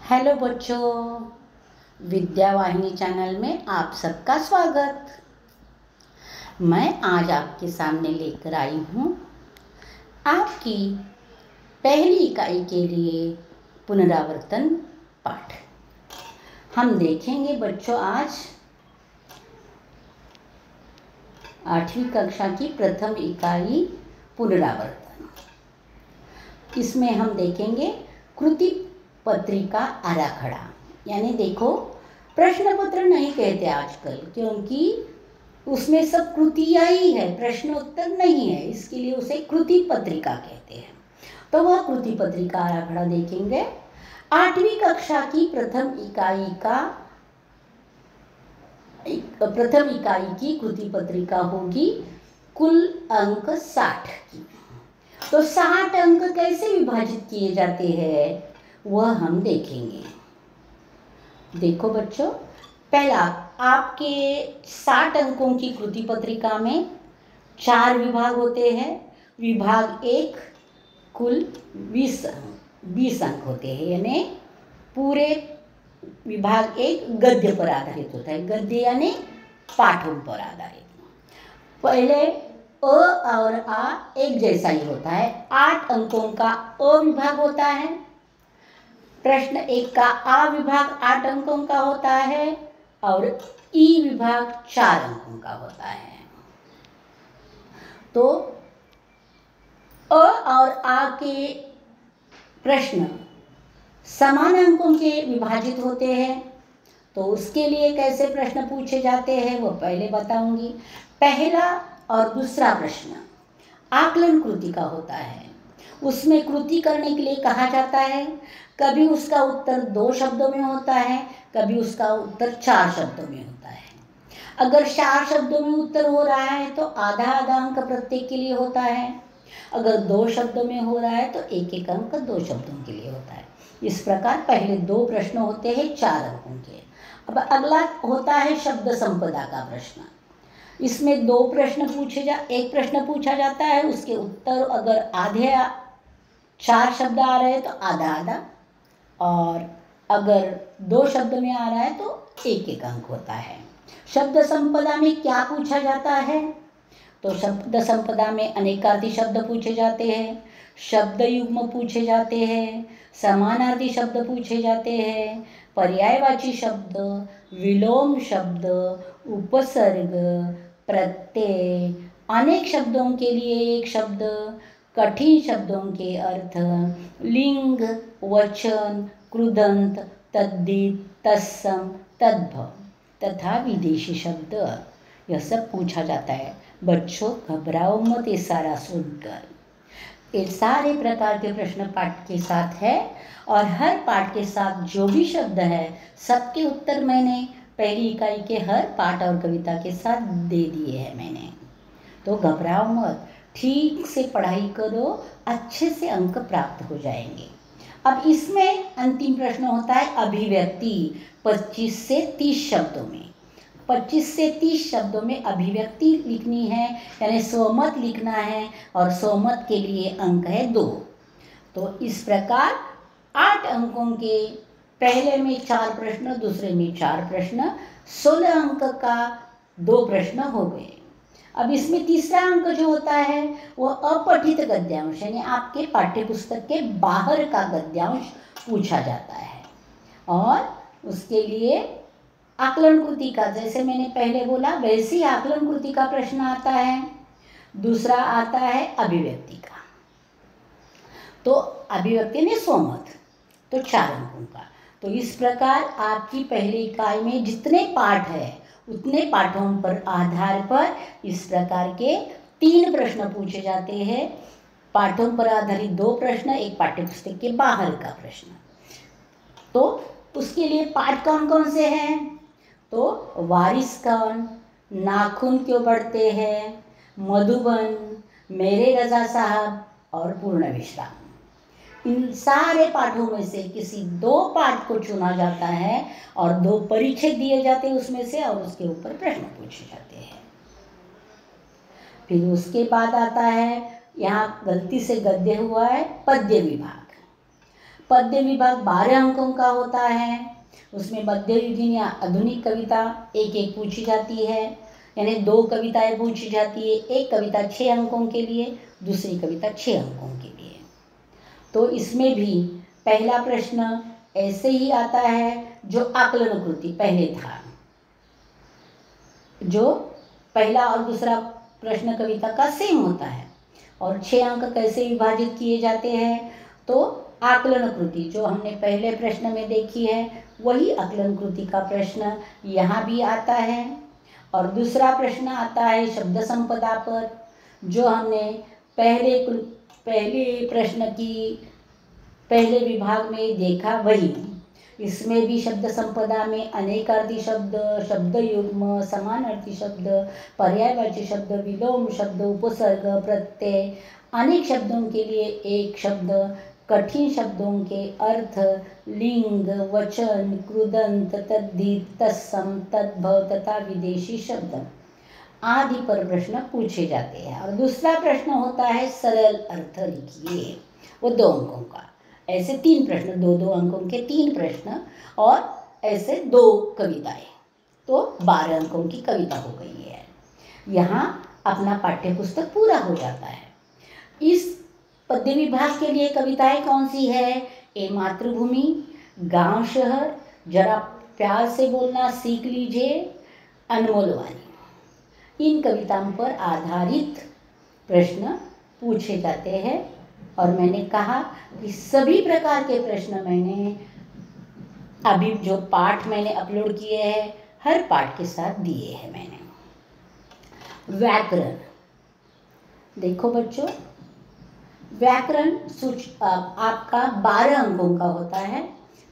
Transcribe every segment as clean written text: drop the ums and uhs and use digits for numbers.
Hello बच्चों, विद्या वाहिनी channel में आप सबका स्वागत। मैं आज आपके सामने लेकर आई हूँ आपकी पहली इकाई के लिए पुनरावर्तन पाठ। हम देखेंगे बच्चों आज 8वीं कक्षा की प्रथम इकाई पुनरावर्तन। इसमें हम देखेंगे कृति पत्रिका आराखड़ा, यानी देखो प्रश्न पत्र नहीं कहते आजकल, क्योंकि उसमें सब कृतियाँ ही है, प्रश्नोत्तर नहीं है, इसके लिए उसे कृति पत्रिका कहते हैं। तो वह कृति पत्रिका आराखड़ा देखेंगे। 8वीं कक्षा की प्रथम इकाई की कृति पत्रिका होगी कुल अंक 60 की। तो 60 अंक कैसे विभाजित किए जाते हैं वह हम देखेंगे। देखो बच्चों, पहला आपके 60 अंकों की कृति पत्रिका में 4 विभाग होते हैं। विभाग 1 कुल 20 अंक होते हैं, यानी पूरे विभाग 1 गद्य पर आधारित होता है। गद्य यानी पाठों पर आधारित। पहले अ और आ एक जैसा ही होता है। 8 अंकों का अ विभाग होता है। प्रश्न 1 का आ विभाग 8 अंकों का होता है और ई विभाग 4 अंकों का होता है। तो अ और आ के प्रश्न समान अंकों के विभाजित होते हैं। तो उसके लिए कैसे प्रश्न पूछे जाते हैं वो पहले बताऊंगी। पहला और दूसरा प्रश्न आकलन कृति का होता है। उसमें कृति करने के लिए कहा जाता है। कभी उसका उत्तर 2 शब्दों में होता है, कभी उसका उत्तर 4 शब्दों में होता है। अगर 4 शब्दों में उत्तर हो रहा है तो आधा अंक प्रत्येक के लिए होता है। अगर 2 शब्दों में हो रहा है तो एक अंक 2 शब्दों के लिए होता है। इस प्रकार पहले 2 प्रश्न होते हैं 4 अंकों के। अब अगला होता है शब्द संपदा का प्रश्न। इसमें एक प्रश्न पूछा जाता है, उसके उत्तर अगर आधे 4 शब्द आ रहे हैं तो आधा, और अगर 2 शब्द में आ रहा है तो एक अंक होता है। शब्द संपदा में क्या पूछा जाता है? तो शब्द संपदा में अनेकार्थी शब्द पूछे जाते हैं, शब्द युग्म पूछे जाते हैं, समानार्थी शब्द पूछे जाते हैं, पर्यायवाची शब्द, विलोम शब्द, उपसर्ग, प्रत्यय, अनेक शब्दों के लिए एक शब्द, कठिन शब्दों के अर्थ, लिंग, वचन, कृदंत, तद्धित, तत्सम, तद्भव तथा विदेशी शब्द, यह सब पूछा जाता है। बच्चों घबराओ मत ये सारा सुनकर। ये सारे प्रकार के प्रश्न पाठ के साथ है, और हर पाठ के साथ जो भी शब्द है सबके उत्तर मैंने पहली इकाई के हर पाठ और कविता के साथ दे दिए हैं मैंने। तो घबराओ मत, ठीक से पढ़ाई करो, अच्छे से अंक प्राप्त हो जाएंगे। अब इसमें अंतिम प्रश्न होता है अभिव्यक्ति 25 से 30 शब्दों में। 25 से 30 शब्दों में अभिव्यक्ति लिखनी है, यानी स्वमत लिखना है, और स्वमत के लिए अंक है 2। तो इस प्रकार 8 अंकों के पहले में 4 प्रश्न, दूसरे में 4 प्रश्न, 16 अंक का 2 प्रश्न हो गए। अब इसमें तीसरा अंक जो होता है वो अपठित गद्यांश, यानी आपके पाठ्य पुस्तक के बाहर का गद्यांश पूछा जाता है। और उसके लिए आकलन कृति का, जैसे मैंने पहले बोला वैसे ही आकलन कृति का प्रश्न आता है। दूसरा आता है अभिव्यक्ति का। तो अभिव्यक्ति में स्वमत, तो 4 अंकों का। तो इस प्रकार आपकी पहली इकाई में जितने पाठ है उतने पाठों पर आधार पर इस प्रकार के 3 प्रश्न पूछे जाते हैं। पाठों पर आधारित 2 प्रश्न, एक पाठ्यपुस्तक के बाहर का प्रश्न। तो उसके लिए पाठ कौन कौन से हैं? तो वारिस कौन, नाखून क्यों बढ़ते हैं, मधुबन, मेरे रजा साहब और पूर्ण विश्राम। इन सारे पाठों में से किसी 2 पाठ को चुना जाता है और 2 परिच्छेद दिए जाते हैं उसमें से, और उसके ऊपर प्रश्न पूछे जाते हैं। फिर उसके बाद आता है, यहाँ गलती से गद्य हुआ है, पद्य विभाग। पद्य विभाग 12 अंकों का होता है। उसमें मध्य युगीन या आधुनिक कविता एक एक पूछी जाती है, यानी 2 कविताएं पूछी जाती है। एक कविता 6 अंकों के लिए, दूसरी कविता 6 अंकों के लिए। तो इसमें भी पहला प्रश्न ऐसे ही आता है जो आकलन कृति पहले था, जो पहला और दूसरा प्रश्न कविता का सेम होता है। और 6 अंक कैसे विभाजित किए जाते हैं, तो आकलन कृति जो हमने पहले प्रश्न में देखी है वही आकलन कृति का प्रश्न यहाँ भी आता है। और दूसरा प्रश्न आता है शब्द संपदा पर, जो हमने पहले प्रश्न की पहले विभाग में देखा वही। इसमें भी शब्द संपदा में अनेकार्थी शब्द, शब्द युग्म, समानार्थी शब्द, पर्यायवाची शब्द, विलोम शब्द, उपसर्ग, प्रत्यय, अनेक शब्दों के लिए एक शब्द, कठिन शब्दों के अर्थ, लिंग, वचन, कृदंत, तद्धित, तत्सम, तद्भव तथा विदेशी शब्द आदि पर प्रश्न पूछे जाते हैं। और दूसरा प्रश्न होता है सरल अर्थ लिखिए, वो 2 अंकों का। ऐसे 3 प्रश्न, 2-2 अंकों के 3 प्रश्न और ऐसे 2 कविताएं, तो 12 अंकों की कविता हो गई है। यहाँ अपना पाठ्य पुस्तक पूरा हो जाता है। इस पद्य विभाग के लिए कविताएं कौन सी है? ए मातृभूमि, गांव शहर, जरा प्यार से बोलना सीख लीजिए, अनमोल वाणी। इन कविताओं पर आधारित प्रश्न पूछे जाते हैं। और मैंने कहा कि सभी प्रकार के प्रश्न मैंने अभी जो पाठ मैंने अपलोड किए हैं हर पाठ के साथ दिए हैं मैंने। व्याकरण देखो बच्चों, व्याकरण आपका 12 अंकों का होता है।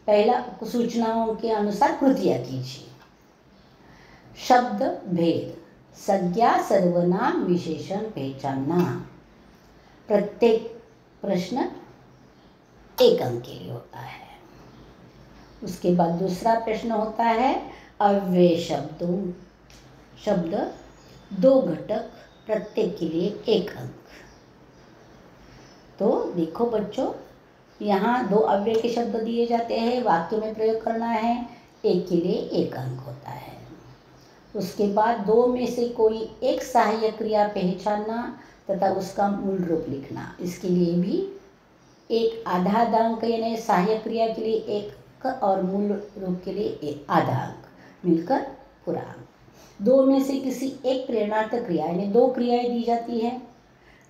पहला सूचनाओं के अनुसार कृतियाँ कीजिए। शब्द भेद, संज्ञा, सर्वनाम, विशेषण पहचानना। प्रत्येक प्रश्न 1 अंक के लिए होता है। उसके बाद दूसरा प्रश्न होता है अव्यय शब्दों, शब्द 2 घटक, प्रत्येक के लिए 1 अंक। तो देखो बच्चों, यहाँ 2 अव्यय के शब्द दिए जाते हैं, वाक्य में प्रयोग करना है, 1 के लिए 1 अंक होता है। उसके बाद 2 में से कोई एक सहायक क्रिया पहचानना तथा उसका मूल रूप लिखना। इसके लिए भी 1 आधा अंक, यानी सहायक क्रिया के लिए 1 और मूल रूप के लिए 1 आधा अंक, मिलकर पूरा अंक। 2 में से किसी एक प्रेरणार्थक क्रिया, यानी 2 क्रियाएं दी जाती है,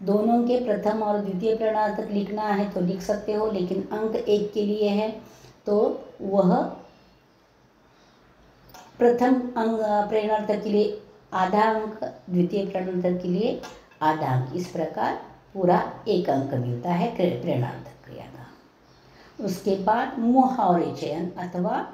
दोनों के प्रथम और द्वितीय प्रेरणार्थक लिखना है तो लिख सकते हो, लेकिन अंक 1 के लिए है तो वह प्रथम अंक प्रेरणार्थक के लिए आधा अंक, द्वितीय प्रेरणार्थक के लिए आधा अंक। इस प्रकार पूरा 1 अंक मिलता है प्रेरणार्थक क्रिया का। उसके बाद मुहावरे चयन अथवा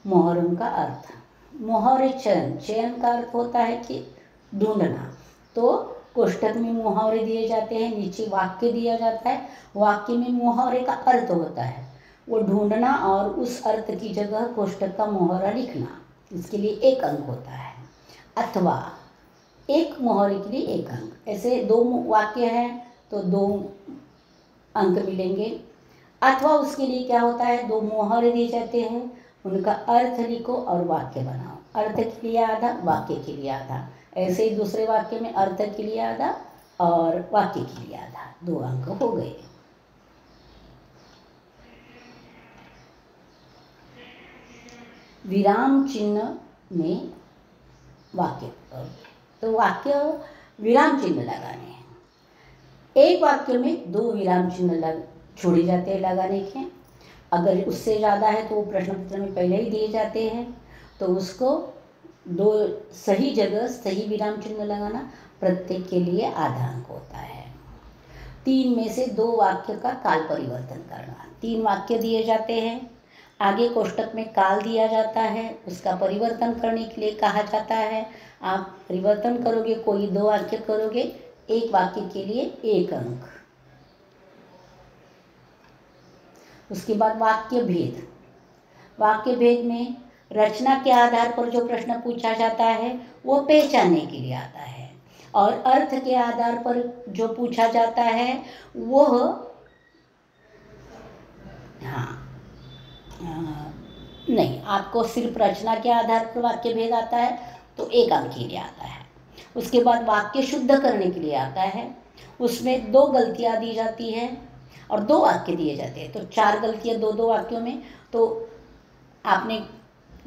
मुहावरों का अर्थ। मुहावरे चयन, चयन का अर्थ होता है कि ढूंढना। तो कोष्ठक में मुहावरे दिए जाते हैं, नीचे वाक्य दिया जाता है, वाक्य में मुहावरे का अर्थ होता है, वो ढूंढना और उस अर्थ की जगह कोष्ठक का मुहावरा लिखना। इसके लिए 1 अंक होता है। अथवा 1 मुहावरे के लिए 1 अंक। ऐसे 2 वाक्य हैं तो 2 अंक मिलेंगे। अथवा उसके लिए क्या होता है, 2 मुहावरे दिए जाते हैं, उनका अर्थ लिखो और वाक्य बनाओ। अर्थ के लिए आधा, वाक्य के लिए आधा। ऐसे ही दूसरे वाक्य में अर्थ के लिए आधा और वाक्य के लिए आधा, 2 अंक हो गए। विराम चिन्ह में वाक्य, तो वाक्य विराम चिन्ह लगाने हैं। एक वाक्य में 2 विराम चिन्ह छोड़े जाते हैं लगाने के। अगर उससे ज़्यादा है तो वो प्रश्न पत्र में पहले ही दिए जाते हैं, तो उसको 2 सही जगह सही विराम चिन्ह लगाना। प्रत्येक के लिए आधा अंक होता है। 3 में से 2 वाक्य का काल परिवर्तन करना। 3 वाक्य दिए जाते हैं, आगे कोष्ठक में काल दिया जाता है, उसका परिवर्तन करने के लिए कहा जाता है। आप परिवर्तन करोगे, कोई 2 वाक्य करोगे, 1 वाक्य के लिए 1 अंक। उसके बाद वाक्य भेद। वाक्य भेद में रचना के आधार पर जो प्रश्न पूछा जाता है वो पहचानने के लिए आता है, और अर्थ के आधार पर जो पूछा जाता है वो नहीं, आपको सिर्फ रचना के आधार पर वाक्य भेद आता है तो 1 अंक के लिए आता है। उसके बाद वाक्य शुद्ध करने के लिए आता है, उसमें 2 गलतियाँ दी जाती हैं और 2 वाक्य दिए जाते हैं, तो 4 गलतियाँ 2-2 वाक्यों में, तो आपने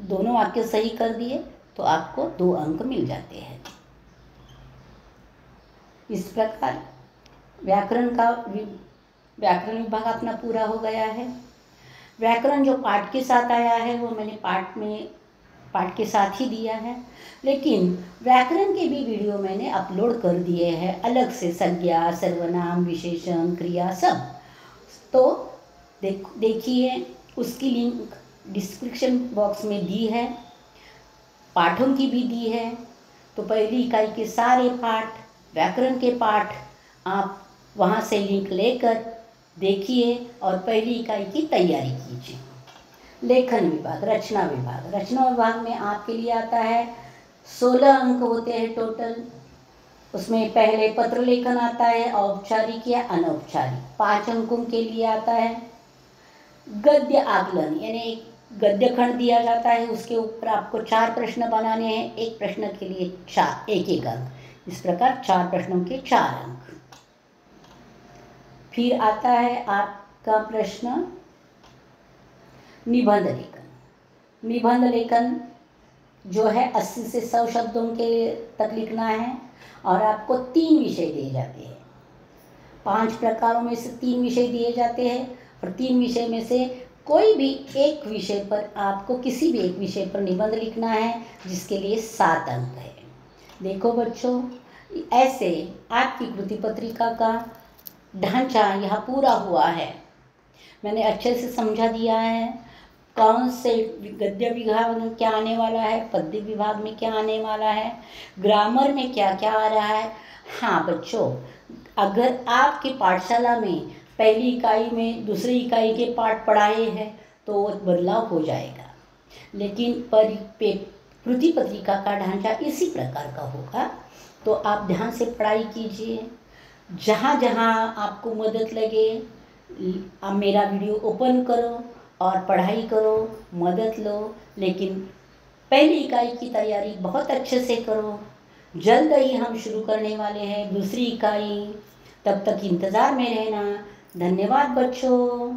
दोनों वाक्य सही कर दिए तो आपको 2 अंक मिल जाते हैं। इस प्रकार व्याकरण विभाग अपना पूरा हो गया है। व्याकरण जो पाठ के साथ आया है वो मैंने पाठ के साथ ही दिया है, लेकिन व्याकरण के भी वीडियो मैंने अपलोड कर दिए हैं अलग से, संज्ञा, सर्वनाम, विशेषण, क्रिया सब। तो देखिए, उसकी लिंक डिस्क्रिप्शन बॉक्स में दी है, पाठों की भी दी है। तो पहली इकाई के सारे पाठ, व्याकरण के पाठ आप वहाँ से लिंक लेकर देखिए और पहली इकाई की तैयारी कीजिए। लेखन विभाग, रचना विभाग में आपके लिए आता है 16 अंक होते हैं टोटल। उसमें पहले पत्र लेखन आता है, औपचारिक या अनौपचारिक। 5 अंकों के लिए आता है गद्य आकलन, यानी एक गद्य खंड दिया जाता है, उसके ऊपर आपको 4 प्रश्न बनाने हैं, एक प्रश्न के लिए 1 अंक। इस प्रकार 4 प्रश्नों के 4 अंक। फिर आता है आपका प्रश्न निबंध लेखन। निबंध लेखन जो है 80 से 100 शब्दों के तक लिखना है और आपको 3 विषय दिए जाते हैं। 5 प्रकारों में से 3 विषय दिए जाते हैं और 3 विषय में से कोई भी एक विषय पर आपको किसी भी एक विषय पर निबंध लिखना है, जिसके लिए 7 अंक है। देखो बच्चों, ऐसे आपकी कृति पत्रिका का ढांचा यहाँ पूरा हुआ है। मैंने अच्छे से समझा दिया है कौन से गद्य विभाग में क्या आने वाला है, पद्य विभाग में क्या आने वाला है, ग्रामर में क्या क्या आ रहा है। हाँ बच्चों, अगर आपकी पाठशाला में पहली इकाई में दूसरी इकाई के पाठ पढ़ाए हैं तो बदलाव हो जाएगा, लेकिन कृति पत्रिका का ढांचा इसी प्रकार का होगा। तो आप ध्यान से पढ़ाई कीजिए, जहाँ जहाँ आपको मदद लगे आप मेरा वीडियो ओपन करो और पढ़ाई करो, मदद लो, लेकिन पहली इकाई की तैयारी बहुत अच्छे से करो। जल्द ही हम शुरू करने वाले हैं दूसरी इकाई, तब तक इंतज़ार में रहना। धन्यवाद बच्चों।